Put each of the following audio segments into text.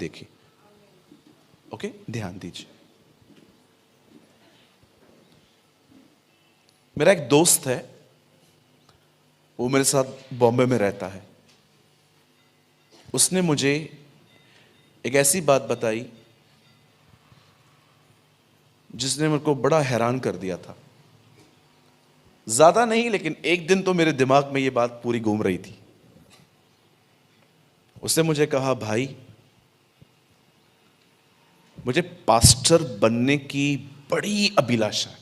देखे। ओके, ध्यान दीजिए। मेरा एक दोस्त है, वो मेरे साथ बॉम्बे में रहता है। उसने मुझे एक ऐसी बात बताई जिसने मेरे को बड़ा हैरान कर दिया था। ज्यादा नहीं, लेकिन एक दिन तो मेरे दिमाग में ये बात पूरी घूम रही थी। उसने मुझे कहा, भाई मुझे पास्टर बनने की बड़ी अभिलाषा है।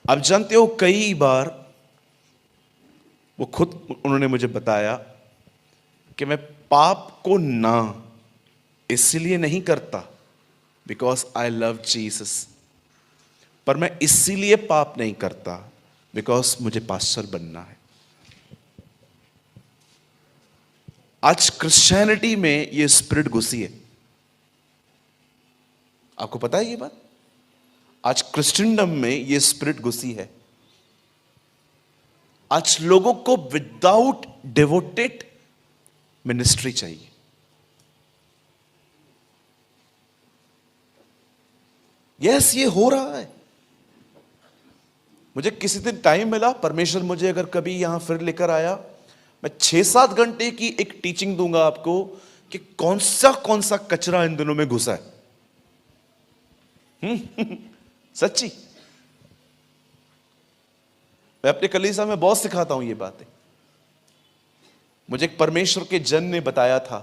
आप जानते हो, कई बार वो खुद उन्होंने मुझे बताया कि मैं पाप को ना इसलिए नहीं करता बिकॉज आई लव जीसस, पर मैं इसीलिए पाप नहीं करता बिकॉज मुझे पास्टर बनना है। आज क्रिश्चियनिटी में ये स्पिरिट घुसी है। आपको पता है ये बात? आज क्रिश्चियनडम में ये स्पिरिट घुसी है। आज लोगों को विदाउट डिवोटेड मिनिस्ट्री चाहिए। यस, ये हो रहा है। मुझे किसी दिन टाइम मिला, परमेश्वर मुझे अगर कभी यहां फिर लेकर आया, मैं 6-7 घंटे की एक टीचिंग दूंगा आपको कि कौन सा कचरा इन दिनों में घुसा है। सच्ची, मैं अपने कलीसिया में बहुत सिखाता हूं ये बातें। मुझे एक परमेश्वर के जन ने बताया था,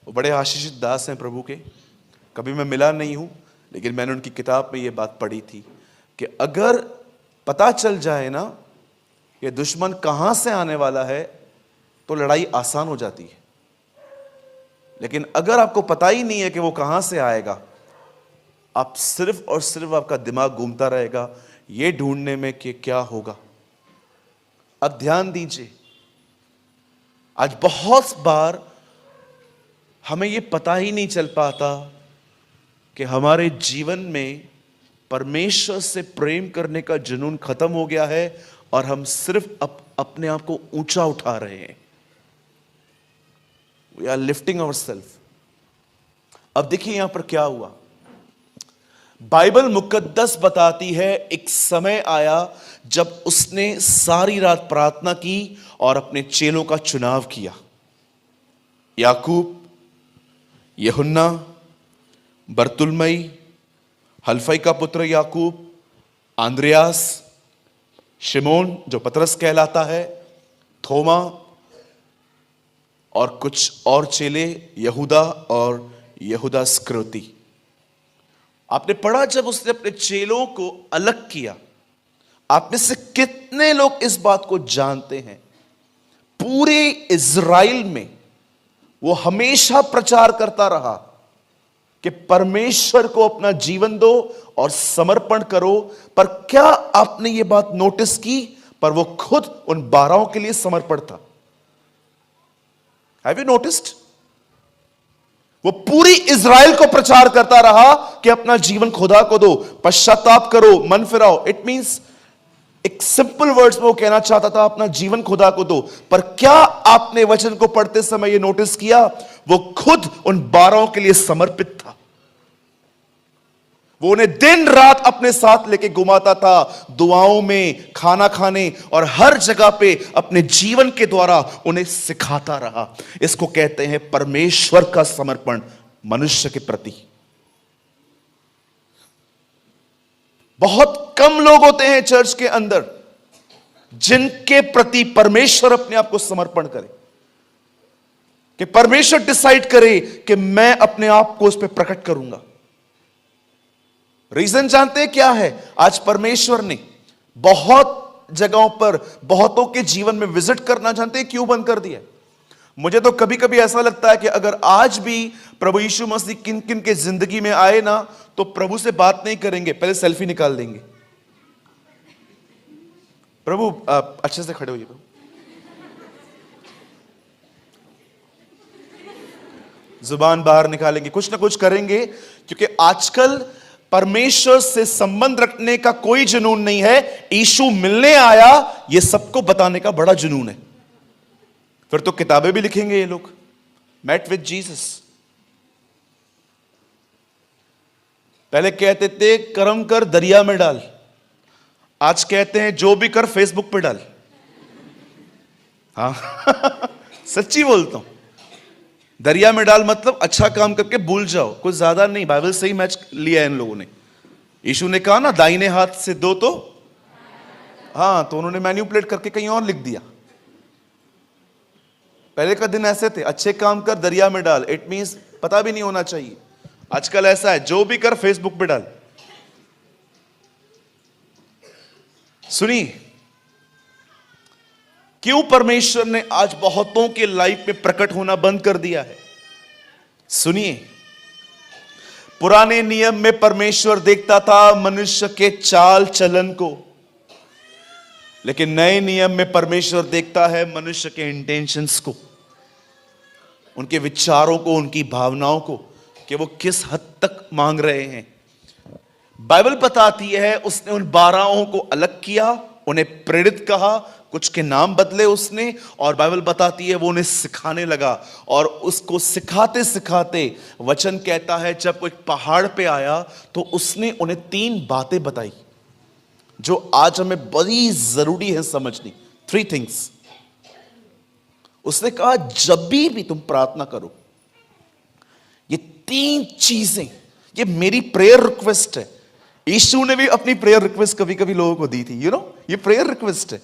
वो बड़े आशीषित दास हैं प्रभु के, कभी मैं मिला नहीं हूं, लेकिन मैंने उनकी किताब में ये बात पढ़ी थी कि अगर पता चल जाए ना कि दुश्मन कहां से आने वाला है तो लड़ाई आसान हो जाती है, लेकिन अगर आपको पता ही नहीं है कि वो कहां से आएगा, आप सिर्फ और सिर्फ आपका दिमाग घूमता रहेगा ये ढूंढने में कि क्या होगा। अब ध्यान दीजिए, आज बहुत बार हमें यह पता ही नहीं चल पाता कि हमारे जीवन में परमेश्वर से प्रेम करने का जुनून खत्म हो गया है और हम सिर्फ अपने आप को ऊंचा उठा रहे हैं। We are lifting ourselves. अब देखिए यहां पर क्या हुआ। बाइबल मुकद्दस बताती है एक समय आया जब उसने सारी रात प्रार्थना की और अपने चेलों का चुनाव किया। याकूब, यूहन्ना, बरतुल्मई, हल्फई का पुत्र याकूब, आंद्रियास, शिमोन जो पतरस कहलाता है, थोमा और कुछ और चेले, यहूदा और यहूदा स्क्रोती। आपने पढ़ा जब उसने अपने चेलों को अलग किया। आप में से कितने लोग इस बात को जानते हैं? पूरे इज़राइल में वो हमेशा प्रचार करता रहा कि परमेश्वर को अपना जीवन दो और समर्पण करो। पर क्या आपने ये बात नोटिस की? पर वो खुद उन 12 के लिए समर्पण था। Have you noticed? वो पूरी इज़राइल को प्रचार करता रहा कि अपना जीवन खुदा को दो, पश्चाताप करो, मन फिराओ। इट मींस एक सिंपल वर्ड्स में वो कहना चाहता था अपना जीवन खुदा को दो। पर क्या आपने वचन को पढ़ते समय ये नोटिस किया? वो खुद उन 12 के लिए समर्पित था। वो उन्हें दिन रात अपने साथ लेके घुमाता था, दुआओं में, खाना खाने और हर जगह पे अपने जीवन के द्वारा उन्हें सिखाता रहा। इसको कहते हैं परमेश्वर का समर्पण मनुष्य के प्रति। बहुत कम लोग होते हैं चर्च के अंदर जिनके प्रति परमेश्वर अपने आप को समर्पण करे, कि परमेश्वर डिसाइड करे कि मैं अपने आप को उस पर प्रकट करूंगा। रीजन जानते हैं क्या है? आज परमेश्वर ने बहुत जगहों पर बहुतों के जीवन में विजिट करना जानते हैं क्यों बंद कर दिया? मुझे तो कभी कभी ऐसा लगता है कि अगर आज भी प्रभु यीशु मसीह किन किन के जिंदगी में आए ना, तो प्रभु से बात नहीं करेंगे, पहले सेल्फी निकाल देंगे। प्रभु आप अच्छे से खड़े होइए प्रभु। जुबान बाहर निकालेंगे, कुछ ना कुछ करेंगे, क्योंकि आजकल परमेश्वर से संबंध रखने का कोई जुनून नहीं है। यीशु मिलने आया, यह सबको बताने का बड़ा जुनून है। फिर तो किताबें भी लिखेंगे ये लोग, met with Jesus. पहले कहते थे कर्म कर दरिया में डाल, आज कहते हैं जो भी कर फेसबुक पे डाल। हाँ सच्ची बोलता हूं, दरिया में डाल मतलब अच्छा काम करके भूल जाओ, कुछ ज्यादा नहीं। बाइबल से ही मैच लिया है इन लोगों ने। यीशु ने कहा ना दाहिने हाथ से दो तो, हाँ, तो उन्होंने मैन्युपुलेट करके कहीं और लिख दिया। पहले का दिन ऐसे थे, अच्छे काम कर दरिया में डाल, इट मींस पता भी नहीं होना चाहिए। आजकल ऐसा है, जो भी कर फेसबुक पे डाल। सुनिए, क्यों परमेश्वर ने आज बहुतों के लाइफ में प्रकट होना बंद कर दिया है। सुनिए, पुराने नियम में परमेश्वर देखता था मनुष्य के चाल चलन को, लेकिन नए नियम में परमेश्वर देखता है मनुष्य के इंटेंशंस को, उनके विचारों को, उनकी भावनाओं को, कि वो किस हद तक मांग रहे हैं। बाइबल बताती है उसने उन 12 को अलग किया, उन्हें प्रेरित कहा, कुछ के नाम बदले उसने, और बाइबल बताती है वो उन्हें सिखाने लगा। और उसको सिखाते सिखाते वचन कहता है जब वो एक पहाड़ पे आया तो उसने उन्हें 3 बातें बताई जो आज हमें बड़ी जरूरी है समझनी। 3 थिंग्स उसने कहा, जब भी तुम प्रार्थना करो, ये 3 चीजें, ये मेरी प्रेयर रिक्वेस्ट है। यीशु ने भी अपनी प्रेयर रिक्वेस्ट कभी कभी लोगों को दी थी, ये प्रेयर रिक्वेस्ट है।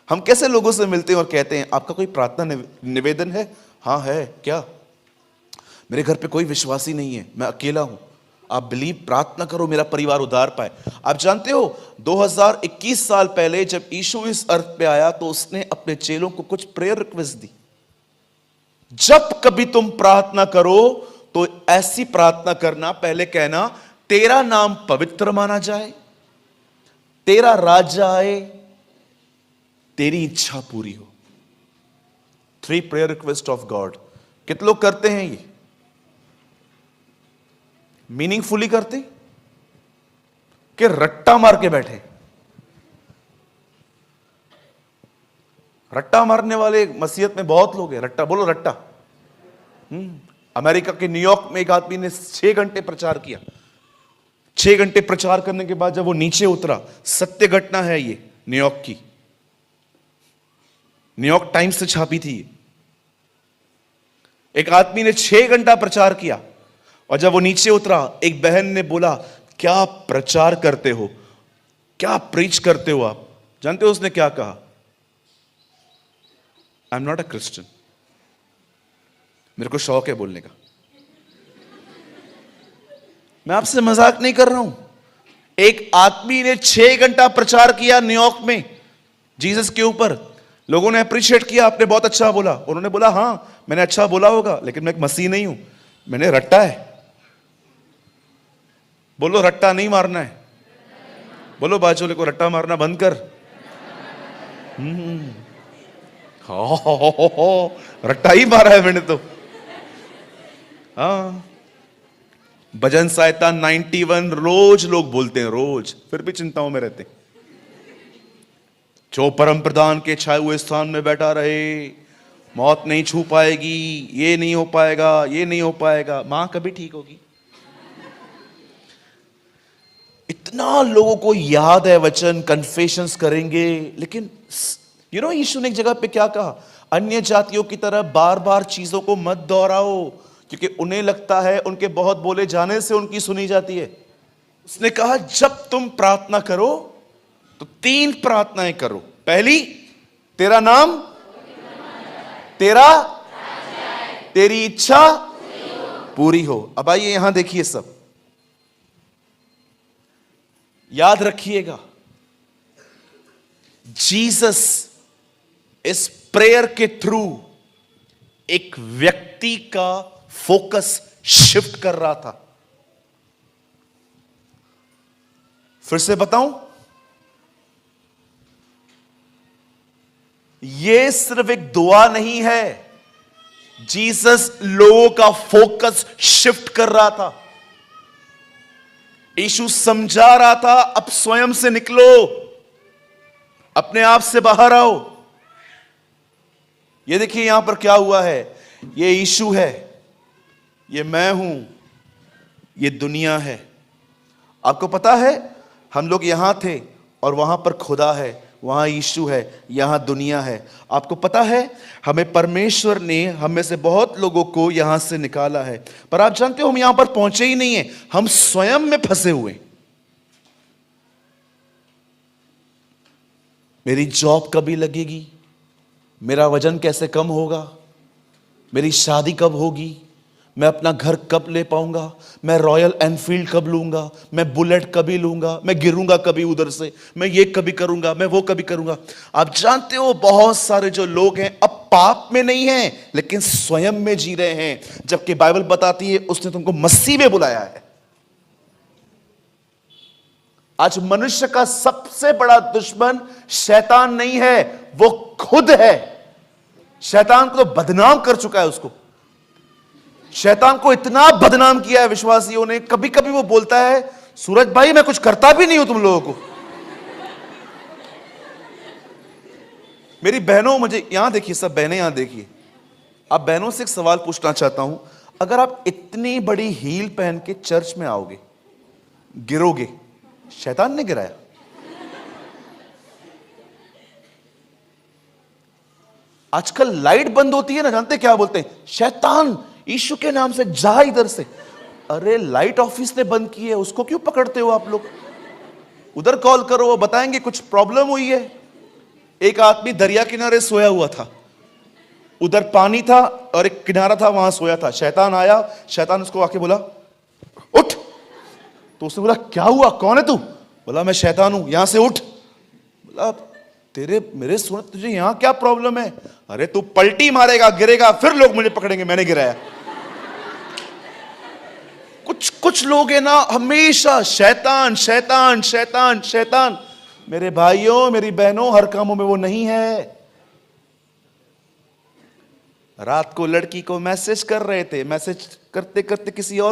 हम कैसे लोगों से मिलते हैं और कहते हैं आपका कोई प्रार्थना निवेदन है? हाँ है। क्या? मेरे घर पे कोई विश्वासी नहीं है, मैं अकेला हूं, आप बिलीव, प्रार्थना करो मेरा परिवार उद्धार पाए। आप जानते हो 2021 साल पहले जब यीशु इस अर्थ पे आया तो उसने अपने चेलों को कुछ प्रेयर रिक्वेस्ट दी। जब कभी तुम प्रार्थना करो तो ऐसी प्रार्थना करना, पहले कहना तेरा नाम पवित्र माना जाए, तेरा राज्य आए, तेरी इच्छा पूरी हो। 3 प्रेयर रिक्वेस्ट ऑफ गॉड। कितने लोग करते हैं ये? मीनिंगफुली करते कि रट्टा मार के बैठे? रट्टा मारने वाले मसीहत में बहुत लोग हैं। रट्टा बोलो, रट्टा। अमेरिका के न्यूयॉर्क में एक आदमी ने 6 घंटे प्रचार किया। 6 घंटे प्रचार करने के बाद जब वो नीचे उतरा, सत्य घटना है ये, न्यूयॉर्क की, न्यूयॉर्क टाइम्स से छापी थी। एक आदमी ने 6 घंटा प्रचार किया और जब वो नीचे उतरा, एक बहन ने बोला, क्या प्रचार करते हो, क्या प्रीच करते हो आप? जानते हो उसने क्या कहा? I am not a Christian. मेरे को शौक है बोलने का, मैं आपसे मजाक नहीं कर रहा हूं। एक आदमी ने 6 घंटा प्रचार किया न्यूयॉर्क में जीसस के ऊपर। लोगों ने अप्रिशिएट किया, आपने बहुत अच्छा बोला। उन्होंने बोला हाँ मैंने अच्छा बोला होगा, लेकिन मैं एक मसीह नहीं हूं, मैंने रट्टा है। बोलो रट्टा नहीं मारना है। बोलो बाजू को, रट्टा मारना बंद कर। रट्टा ही मारा है मैंने तो। हाँ, भजन सहायता 91 रोज लोग बोलते हैं, रोज, फिर भी चिंताओं में रहते हैं। जो परम प्रधान के छाए हुए स्थान में बैठा रहे, मौत नहीं छू पाएगी, ये नहीं हो पाएगा, ये नहीं हो पाएगा, मां कभी ठीक होगी। इतना लोगों को याद है वचन, कन्फेशंस करेंगे, लेकिन यीशु ने एक जगह पे क्या कहा? अन्य जातियों की तरह बार बार चीजों को मत दोहराओ, क्योंकि उन्हें लगता है उनके बहुत बोले जाने से उनकी सुनी जाती है। उसने कहा जब तुम प्रार्थना करो तो 3 प्रार्थनाएं करो। पहली, तेरा नाम, तेरा, तेरी इच्छा पूरी हो। अब आइए यहां देखिए, सब याद रखिएगा, जीसस इस प्रेयर के थ्रू एक व्यक्ति का फोकस शिफ्ट कर रहा था। फिर से बताऊं, यह सिर्फ एक दुआ नहीं है, जीसस लोगों का फोकस शिफ्ट कर रहा था। यीशु समझा रहा था अब स्वयं से निकलो, अपने आप से बाहर आओ। ये देखिए यहां पर क्या हुआ है, ये यीशु है, ये मैं हूं, ये दुनिया है। आपको पता है, हम लोग यहां थे और वहां पर खुदा है, वहां यीशु है, यहां दुनिया है। आपको पता है, हमें परमेश्वर ने हम में से बहुत लोगों को यहां से निकाला है, पर आप जानते हो हम यहां पर पहुंचे ही नहीं है, हम स्वयं में फंसे हुए। मेरी जॉब कभी लगेगी, मेरा वजन कैसे कम होगा, मेरी शादी कब होगी, मैं अपना घर कब ले पाऊंगा, मैं रॉयल एनफील्ड कब लूंगा, मैं बुलेट कभी लूंगा, मैं गिरूंगा कभी उधर से, मैं ये कभी करूंगा, मैं वो कभी करूंगा। आप जानते हो बहुत सारे जो लोग हैं अब पाप में नहीं हैं लेकिन स्वयं में जी रहे हैं, जबकि बाइबल बताती है उसने तुमको मसीह में बुलाया है। आज मनुष्य का सबसे बड़ा दुश्मन शैतान नहीं है, वो खुद है। शैतान को तो बदनाम कर चुका है उसको। शैतान को इतना बदनाम किया है विश्वासियों ने, कभी कभी वो बोलता है, सूरज भाई मैं कुछ करता भी नहीं हूं तुम लोगों को। मेरी बहनों, मुझे यहां देखिए, सब बहनें यहां देखिए, आप बहनों से एक सवाल पूछना चाहता हूं, अगर आप इतनी बड़ी हील पहन के चर्च में आओगे, गिरोगे, शैतान ने गिराया? आजकल लाइट बंद होती है ना, जानते क्या बोलते हैं? शैतान यीशु के नाम से जा इधर से। अरे लाइट ऑफिस ने बंद की है, उसको क्यों पकड़ते हो आप लोग? उधर कॉल करो, वो बताएंगे कुछ प्रॉब्लम हुई है। एक आदमी दरिया किनारे सोया हुआ था, उधर पानी था और एक किनारा था, वहां सोया था। शैतान आया, शैतान उसको आके बोला उठ। तो उसने बोला क्या हुआ, कौन है तू? बोला मैं शैतान हूं, यहां से उठ। बोला तेरे मेरे सुन, तुझे यहां क्या प्रॉब्लम है? अरे तू पलटी मारेगा, गिरेगा, फिर लोग मुझे पकड़ेंगे मैंने गिराया। कुछ लोग है ना, हमेशा शैतान शैतान शैतान शैतान। मेरे भाइयों मेरी बहनों, हर कामों में वो नहीं है। रात को लड़की को मैसेज कर रहे थे, मैसेज करते करते किसी और